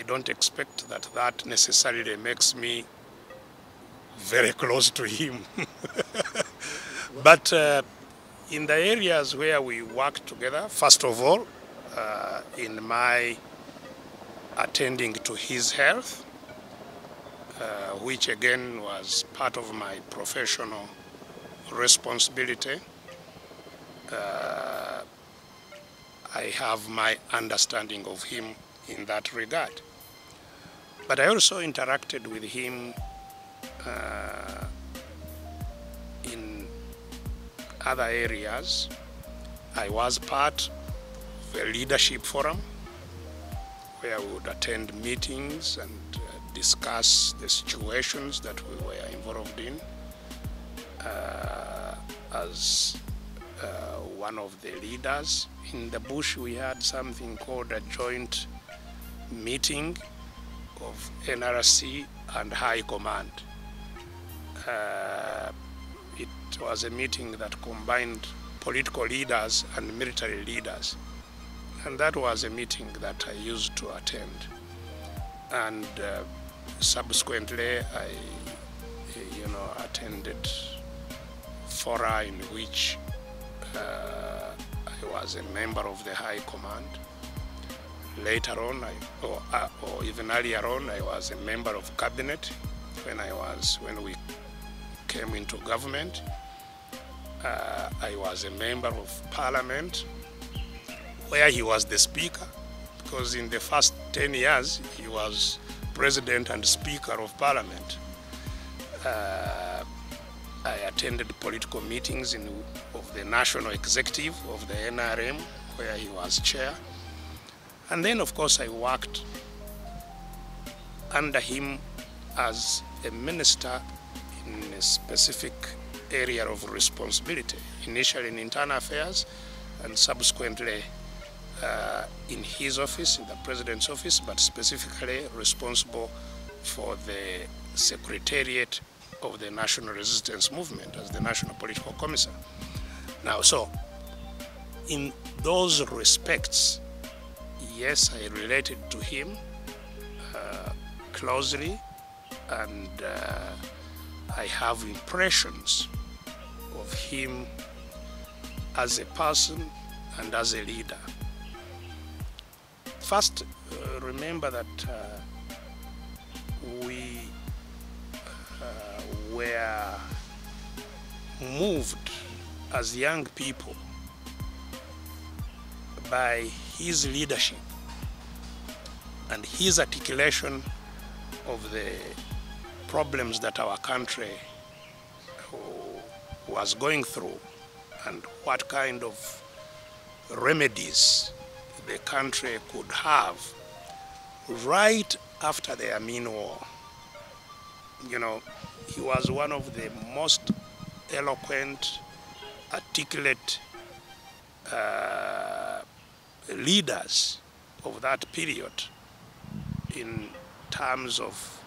don't expect that that necessarily makes me very close to him. But in the areas where we work together, first of all, in my attending to his health, which again was part of my professional responsibility, I have my understanding of him in that regard. But I also interacted with him in other areas. I was part of a leadership forum where we would attend meetings and discuss the situations that we were involved in as one of the leaders. In the bush, we had something called a joint meeting of NRC and High Command. It was a meeting that combined political leaders and military leaders. And that was a meeting that I used to attend. And subsequently, I attended fora in which I was a member of the High Command. Later on, or even earlier on, I was a member of cabinet when we came into government. I was a member of parliament where he was the speaker, because in the first 10 years he was president and speaker of parliament. I attended political meetings of the national executive of the NRM, where he was chair. And then, of course, I worked under him as a minister in a specific area of responsibility, initially in internal affairs and subsequently in his office, in the president's office, but specifically responsible for the secretariat of the National Resistance Movement as the National Political Commissar. Now, so in those respects, yes, I related to him closely, and I have impressions of him as a person and as a leader. First, remember that we were moved as young people by his leadership and his articulation of the problems that our country was going through and what kind of remedies the country could have right after the Amin War. You know, he was one of the most eloquent, articulate leaders of that period in terms of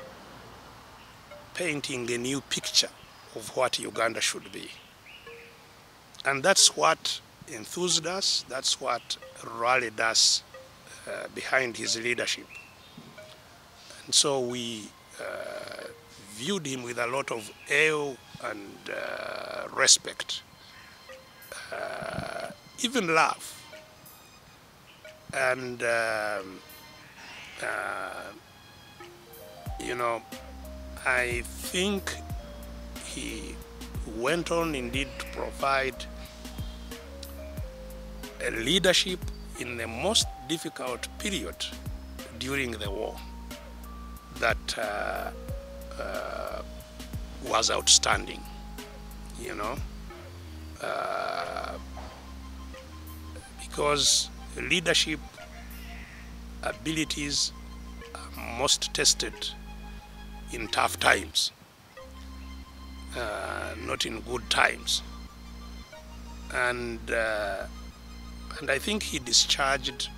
painting a new picture of what Uganda should be. And that's what enthused us, that's what rallied us behind his leadership. And so we viewed him with a lot of awe and respect, even love. And, you know, I think he went on indeed to provide a leadership in the most difficult period during the war that was outstanding, you know, because leadership abilities are most tested in tough times, not in good times. And I think he discharged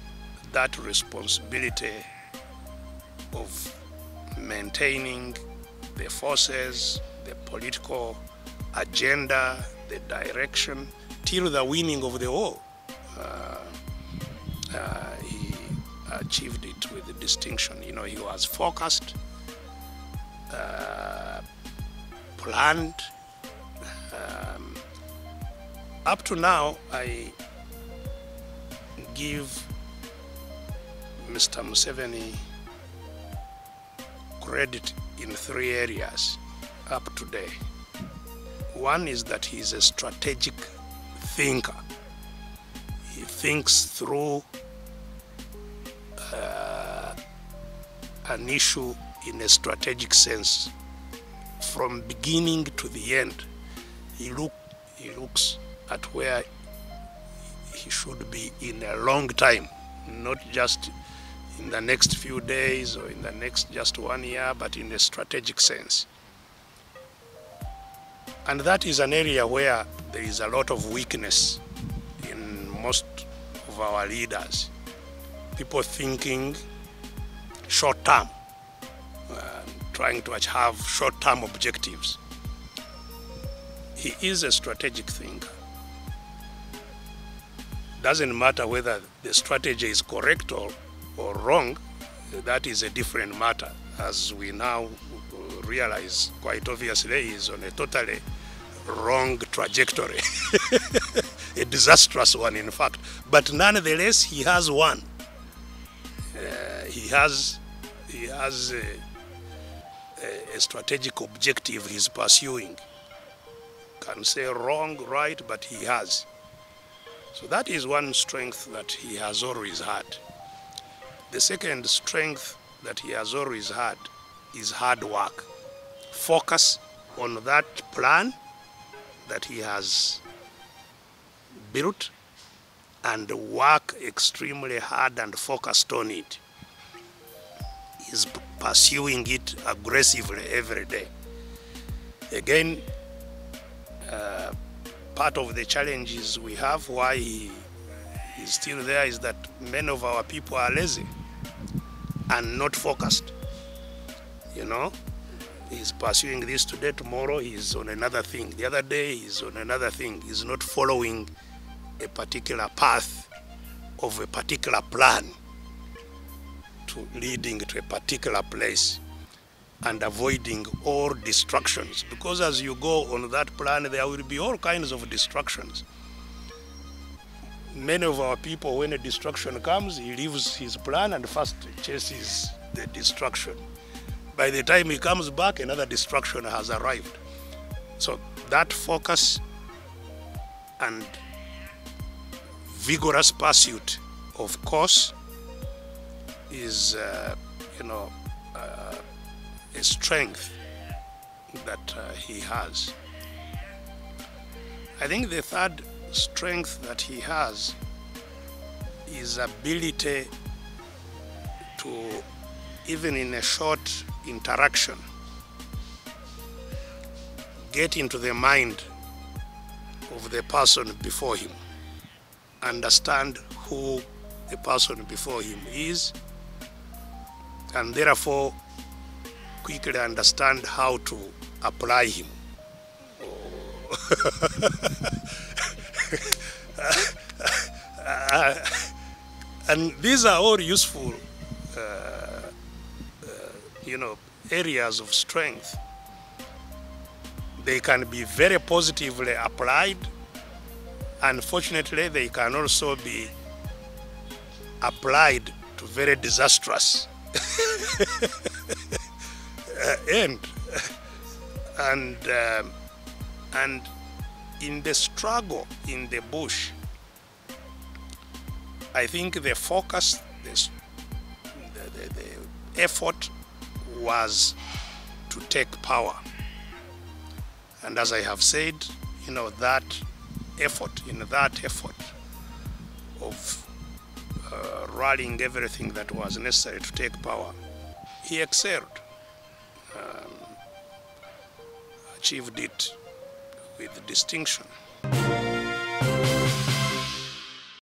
that responsibility of maintaining the forces, the political agenda, the direction, till the winning of the war. He achieved it with distinction. You know, he was focused, planned. Up to now, I give Mr. Museveni credit in 3 areas up to date. One is that he's a strategic thinker. He thinks through an issue in a strategic sense. From beginning to the end, he looks at where he should be in a long time, not just in the next few days or in the next just 1 year, but in a strategic sense. And that is an area where there is a lot of weakness in most of our leaders. People thinking short-term, trying to have short-term objectives. He is a strategic thinker. Doesn't matter whether the strategy is correct or wrong, that is a different matter. As we now realize, quite obviously, he is on a totally wrong trajectory, a disastrous one, in fact. But nonetheless, he has one. He has a strategic objective he's pursuing. Can say wrong, right, but he has. So that is one strength that he has always had. The second strength that he has always had is hard work. Focus on that plan that he has built and work extremely hard and focused on it. He's pursuing it aggressively every day. Again, part of the challenges we have, why he is still there, is that many of our people are lazy and not focused. You know, he's pursuing this today, tomorrow he's on another thing. The other day he's on another thing. He's not following a particular path of a particular plan leading to a particular place, and avoiding all distractions, because as you go on that plan there will be all kinds of distractions. Many of our people, when a distraction comes, he leaves his plan and first chases the distraction. By the time he comes back, another distraction has arrived. So that focus and vigorous pursuit of course is a strength that he has. I think the third strength that he has is ability to, even in a short interaction, get into the mind of the person before him, understand who the person before him is, and therefore quickly understand how to apply him. And these are all useful areas of strength. They can be very positively applied. Unfortunately, they can also be applied to very disastrous end. And in the struggle in the bush, I think the focus, the effort was to take power. And as I have said, that effort of rallying everything that was necessary to take power, he excelled, achieved it with distinction.